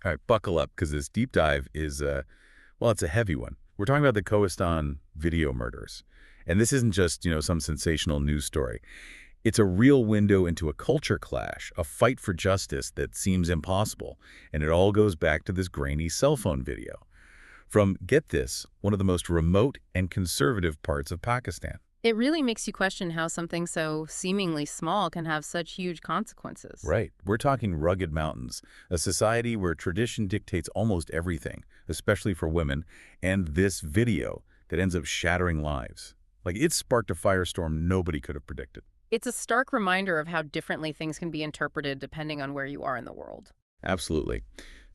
All right, buckle up, because this deep dive is, well, it's a heavy one. We're talking about the Kohistan Video Murders. And this isn't just, some sensational news story. It's a real window into a culture clash, a fight for justice that seems impossible. And it all goes back to this grainy cell phone video from, get this, one of the most remote and conservative parts of Pakistan. It really makes you question how something so seemingly small can have such huge consequences. Right. We're talking rugged mountains, a society where tradition dictates almost everything, especially for women, and this video that ends up shattering lives. Like, it sparked a firestorm nobody could have predicted. It's a stark reminder of how differently things can be interpreted depending on where you are in the world. Absolutely.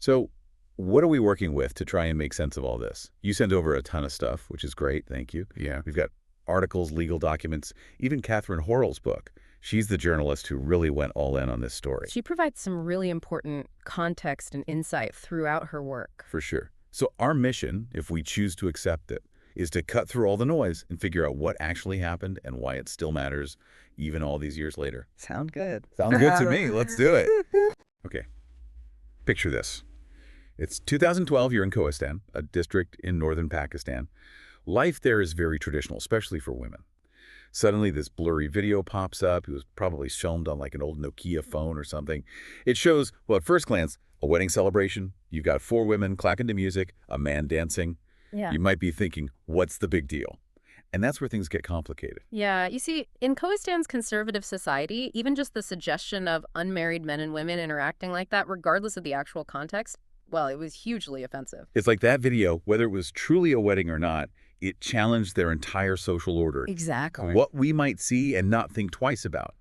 So what are we working with to try and make sense of all this? You sent over a ton of stuff, which is great. Thank you. Yeah. We've got articles, legal documents, even Catherine Horrell's book. She's the journalist who really went all in on this story. She provides some really important context and insight throughout her work. For sure. So our mission, if we choose to accept it, is to cut through all the noise and figure out what actually happened and why it still matters, even all these years later. Sound good. Sounds good to me. Let's do it. Okay. Picture this. It's 2012. You're in Kohistan, a district in northern Pakistan. Life there is very traditional, especially for women. Suddenly, this blurry video pops up. It was probably filmed on like an old Nokia phone or something. It shows, well, at first glance, a wedding celebration. You've got 4 women clacking to music, a man dancing. Yeah. You might be thinking, what's the big deal? And that's where things get complicated. Yeah, you see, in Kohistan's conservative society, even just the suggestion of unmarried men and women interacting like that, regardless of the actual context, well, it was hugely offensive. It's like that video, whether it was truly a wedding or not, it challenged their entire social order. Exactly. What we might see and not think twice about.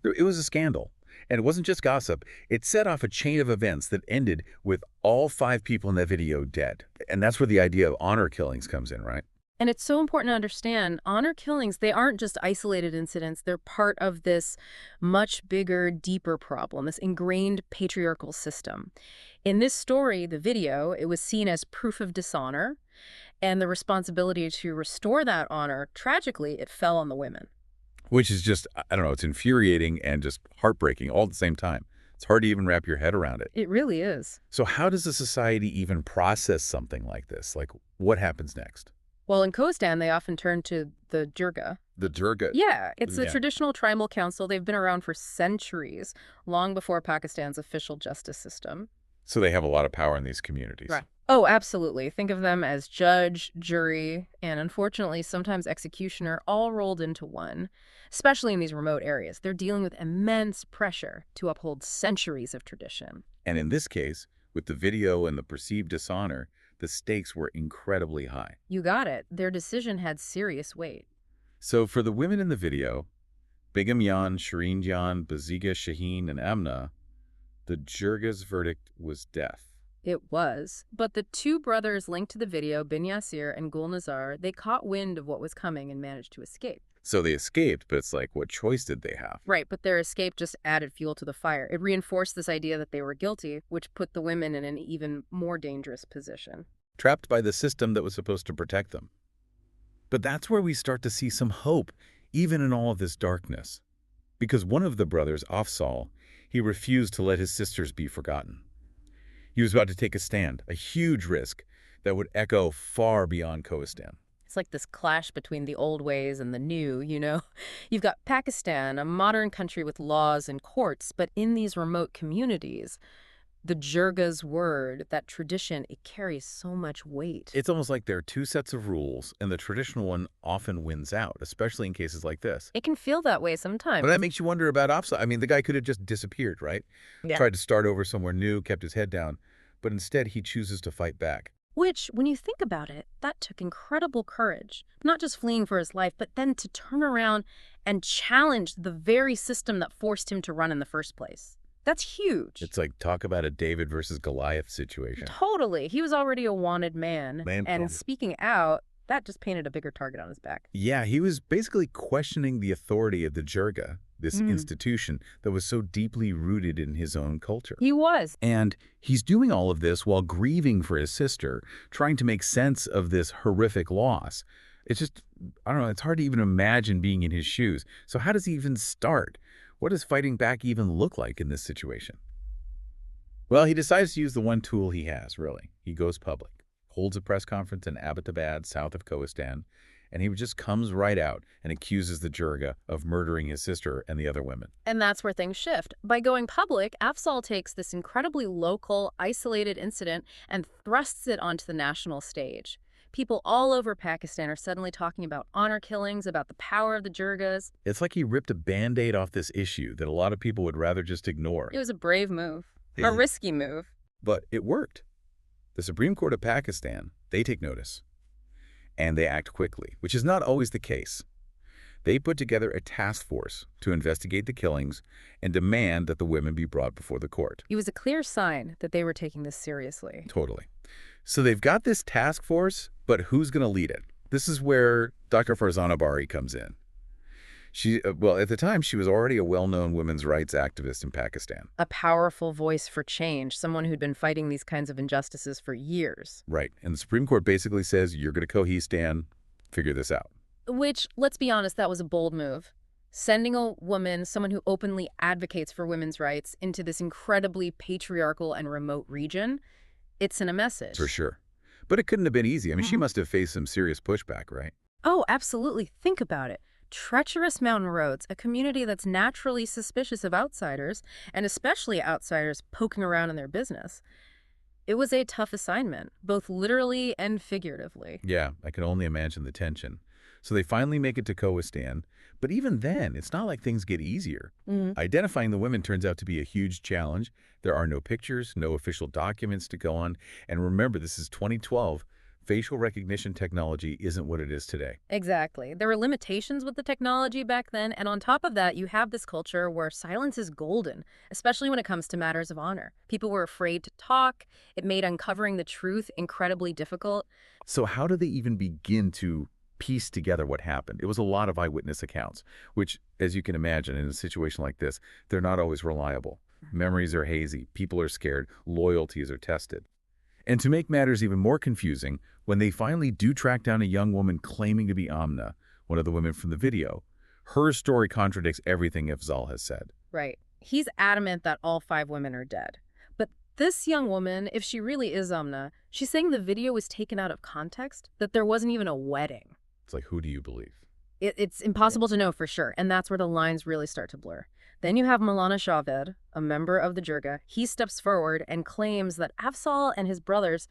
It was a scandal. And it wasn't just gossip. It set off a chain of events that ended with all 5 people in that video dead. And that's where the idea of honor killings comes in, right? And it's so important to understand, honor killings, they aren't just isolated incidents. They're part of this much bigger, deeper problem, this ingrained patriarchal system. In this story, the video, it was seen as proof of dishonor, and the responsibility to restore that honor, tragically, it fell on the women. Which is just, I don't know, it's infuriating and just heartbreaking all at the same time. It's hard to even wrap your head around it. It really is. So how does a society even process something like this? Like, what happens next? Well, in Kohistan, they often turn to the Jirga. The Jirga? Yeah, it's a Yeah. traditional tribal council. They've been around for centuries, long before Pakistan's official justice system. So they have a lot of power in these communities. Right. Oh, absolutely. Think of them as judge, jury, and unfortunately, sometimes executioner, all rolled into one, especially in these remote areas. They're dealing with immense pressure to uphold centuries of tradition. And in this case, with the video and the perceived dishonor, the stakes were incredibly high. You got it. Their decision had serious weight. So for the women in the video, Begum Jan, Shireen Jan, Bazigha, and Amna, the Jirga's verdict was death. It was. But the 2 brothers linked to the video, Bin Yasir and Gul Nazar, they caught wind of what was coming and managed to escape. So they escaped, but it's like, what choice did they have? Right, but their escape just added fuel to the fire. It reinforced this idea that they were guilty, which put the women in an even more dangerous position. Trapped by the system that was supposed to protect them. But that's where we start to see some hope, even in all of this darkness. Because one of the brothers, Afzal, he refused to let his sisters be forgotten. He was about to take a stand, a huge risk that would echo far beyond Kohistan. It's like this clash between the old ways and the new, You've got Pakistan, a modern country with laws and courts, but in these remote communities, the Jirga's word, that tradition, it carries so much weight. It's almost like there are 2 sets of rules, and the traditional one often wins out, especially in cases like this. It can feel that way sometimes. But that makes you wonder about Afzal. I mean, the guy could have just disappeared, right? Yeah. Tried to start over somewhere new, kept his head down, but instead he chooses to fight back. Which, when you think about it, that took incredible courage. Not just fleeing for his life, but then to turn around and challenge the very system that forced him to run in the first place. That's huge. It's like, talk about a David versus Goliath situation. Totally. He was already a wanted man. And speaking out, that just painted a bigger target on his back. Yeah, he was basically questioning the authority of the Jirga, this institution that was so deeply rooted in his own culture. He was. And he's doing all of this while grieving for his sister, trying to make sense of this horrific loss. It's just, I don't know, it's hard to even imagine being in his shoes. So how does he even start? What does fighting back even look like in this situation? Well, he decides to use the one tool he has, really. He goes public, holds a press conference in Abbottabad, south of Kohistan, and he just comes right out and accuses the Jirga of murdering his sister and the other women. And that's where things shift. By going public, Afzal takes this incredibly local, isolated incident and thrusts it onto the national stage. People all over Pakistan are suddenly talking about honor killings, about the power of the Jirgas. It's like he ripped a Band-Aid off this issue that a lot of people would rather just ignore. It was a brave move, a risky move. But it worked. The Supreme Court of Pakistan, they take notice. And they act quickly, which is not always the case. They put together a task force to investigate the killings and demand that the women be brought before the court. It was a clear sign that they were taking this seriously. Totally. So they've got this task force, but who's going to lead it? This is where Dr. Farzana Bari comes in. Well, at the time, she was already a well-known women's rights activist in Pakistan. A powerful voice for change, someone who'd been fighting these kinds of injustices for years. Right. And the Supreme Court basically says, you're going to Kohistan, figure this out. Which, let's be honest, that was a bold move. Sending a woman, someone who openly advocates for women's rights, into this incredibly patriarchal and remote region, it's in a message. For sure. But it couldn't have been easy. I mean, she must have faced some serious pushback, right? Oh, absolutely. Think about it. Treacherous mountain roads, a community that's naturally suspicious of outsiders, and especially outsiders poking around in their business. It was a tough assignment, both literally and figuratively. Yeah, I can only imagine the tension. So they finally make it to Kohistan, but even then, it's not like things get easier. Identifying the women turns out to be a huge challenge. There are no pictures, no official documents to go on, and remember, this is 2012. Facial recognition technology isn't what it is today. Exactly. There were limitations with the technology back then, and on top of that, you have this culture where silence is golden, especially when it comes to matters of honor. People were afraid to talk. It made uncovering the truth incredibly difficult. So how do they even begin to piece together what happened? It was a lot of eyewitness accounts, which, as you can imagine, in a situation like this, they're not always reliable. Memories are hazy, people are scared, loyalties are tested. And to make matters even more confusing, when they finally do track down a young woman claiming to be Amna, one of the women from the video, her story contradicts everything Afzal has said. Right. He's adamant that all 5 women are dead. But this young woman, if she really is Amna, she's saying the video was taken out of context, that there wasn't even a wedding. It's like, who do you believe? It's impossible to know for sure, and that's where the lines really start to blur. Then you have Maulana Javed, a member of the Jirga. He steps forward and claims that Afzal and his brothers,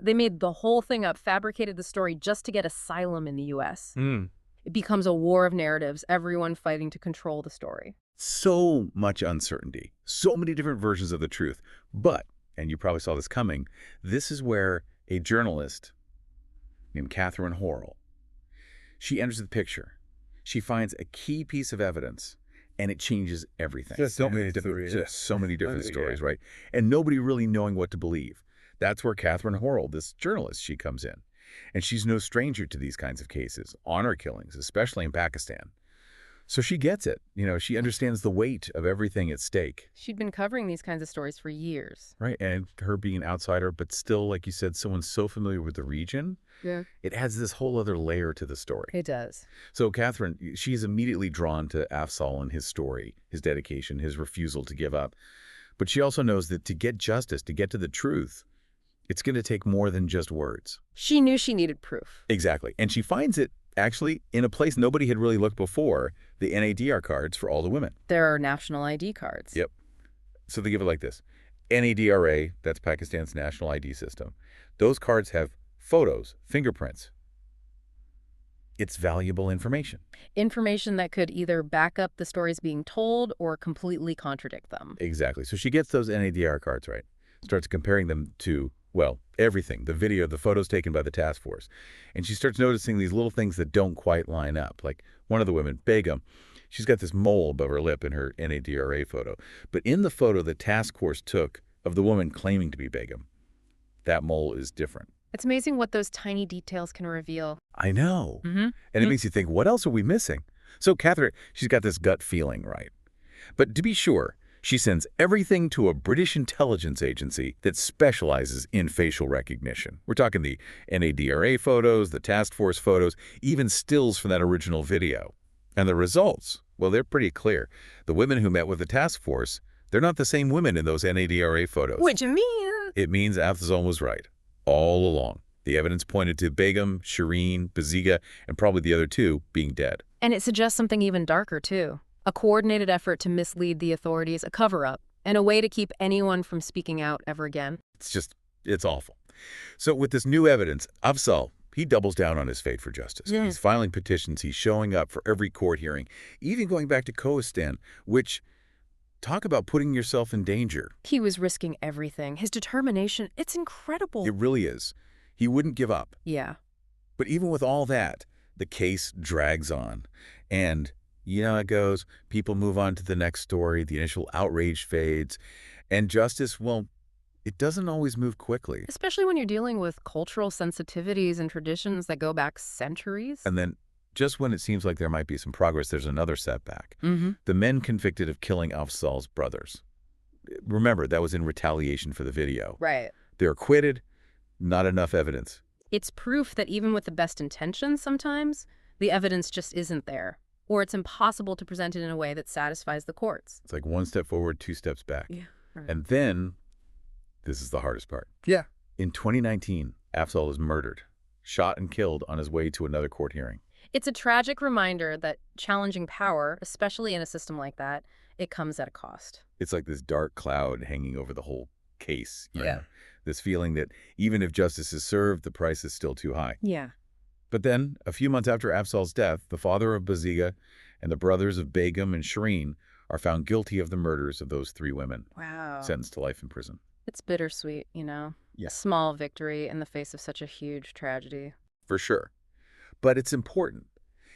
they made the whole thing up, fabricated the story just to get asylum in the U.S. It becomes a war of narratives, everyone fighting to control the story. So much uncertainty, so many different versions of the truth. But, and you probably saw this coming, this is where a journalist named Catherine Horrell, she enters the picture. She finds a key piece of evidence, and it changes everything. Just so many different stories, right? And nobody really knowing what to believe. That's where Catherine Horrell, this journalist, she comes in. And she's no stranger to these kinds of cases, honor killings, especially in Pakistan. So she gets it. You know, she understands the weight of everything at stake. She'd been covering these kinds of stories for years. Right, and her being an outsider, but still, like you said, someone so familiar with the region, it adds this whole other layer to the story. It does. So Catherine, she's immediately drawn to Afzal and his story, his dedication, his refusal to give up. But she also knows that to get justice, to get to the truth, it's going to take more than just words. She knew she needed proof. Exactly. And she finds it, actually, in a place nobody had really looked before, the NADR cards for all the women. There are national ID cards. Yep. So they give it like this. NADRA, that's Pakistan's national ID system. Those cards have photos, fingerprints. It's valuable information. Information that could either back up the stories being told or completely contradict them. Exactly. So she gets those NADR cards, right? Starts comparing them to, well, everything, the video, the photos taken by the task force. And she starts noticing these little things that don't quite line up. Like one of the women, Begum, she's got this mole above her lip in her NADRA photo. But in the photo the task force took of the woman claiming to be Begum, that mole is different. It's amazing what those tiny details can reveal. I know. And it makes you think, what else are we missing? So Catherine, she's got this gut feeling, right? But to be sure, she sends everything to a British intelligence agency that specializes in facial recognition. We're talking the NADRA photos, the task force photos, even stills from that original video. And the results, well, they're pretty clear. The women who met with the task force, They're not the same women in those NADRA photos. What do you mean? It means Afzal was right all along. The evidence pointed to Begum, Shireen, Bazigha, and probably the other two being dead. And it suggests something even darker, too. A coordinated effort to mislead the authorities, a cover-up, and a way to keep anyone from speaking out ever again. It's awful. So with this new evidence, Afzal, he doubles down on his fight for justice. Yeah. He's filing petitions. He's showing up for every court hearing, even going back to Kohistan, which, talk about putting yourself in danger. He was risking everything. His determination, it's incredible. It really is. He wouldn't give up. Yeah. But even with all that, the case drags on. And you know how it goes. People move on to the next story. The initial outrage fades. And justice, well, it doesn't always move quickly. Especially when you're dealing with cultural sensitivities and traditions that go back centuries. And then, just when it seems like there might be some progress, there's another setback. The men convicted of killing Afzal's brothers. Remember, that was in retaliation for the video. Right. They're acquitted. Not enough evidence. It's proof that even with the best intentions sometimes, the evidence just isn't there. Or it's impossible to present it in a way that satisfies the courts. It's like one step forward, two steps back. Yeah. Right. And then, this is the hardest part. Yeah. In 2019, Afzal is murdered, shot and killed on his way to another court hearing. It's a tragic reminder that challenging power, especially in a system like that, it comes at a cost. It's like this dark cloud hanging over the whole case. You Yeah. know? This feeling that even if justice is served, the price is still too high. Yeah. But then, a few months after Afzal's death, the father of Bazigha and the brothers of Begum and Shireen are found guilty of the murders of those three women, Wow. sentenced to life in prison. It's bittersweet, you know? Yeah. A small victory in the face of such a huge tragedy. For sure. But it's important.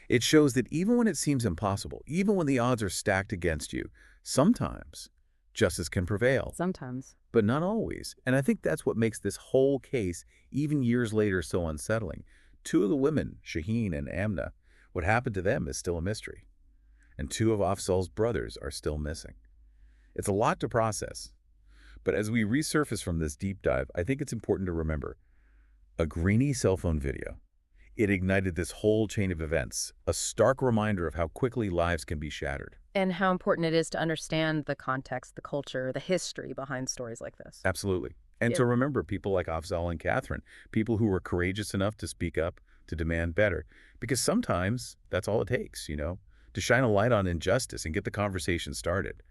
It shows that even when it seems impossible, even when the odds are stacked against you, sometimes justice can prevail. Sometimes. But not always. And I think that's what makes this whole case, even years later, so unsettling. Two of the women, Shireen and Amna, what happened to them is still a mystery. And two of Afzal's brothers are still missing. It's a lot to process. But as we resurface from this deep dive, I think it's important to remember a grainy cell phone video. It ignited this whole chain of events, a stark reminder of how quickly lives can be shattered. And how important it is to understand the context, the culture, the history behind stories like this. Absolutely. And to remember people like Afzal and Catherine, people who were courageous enough to speak up, to demand better. Because sometimes that's all it takes, you know, to shine a light on injustice and get the conversation started.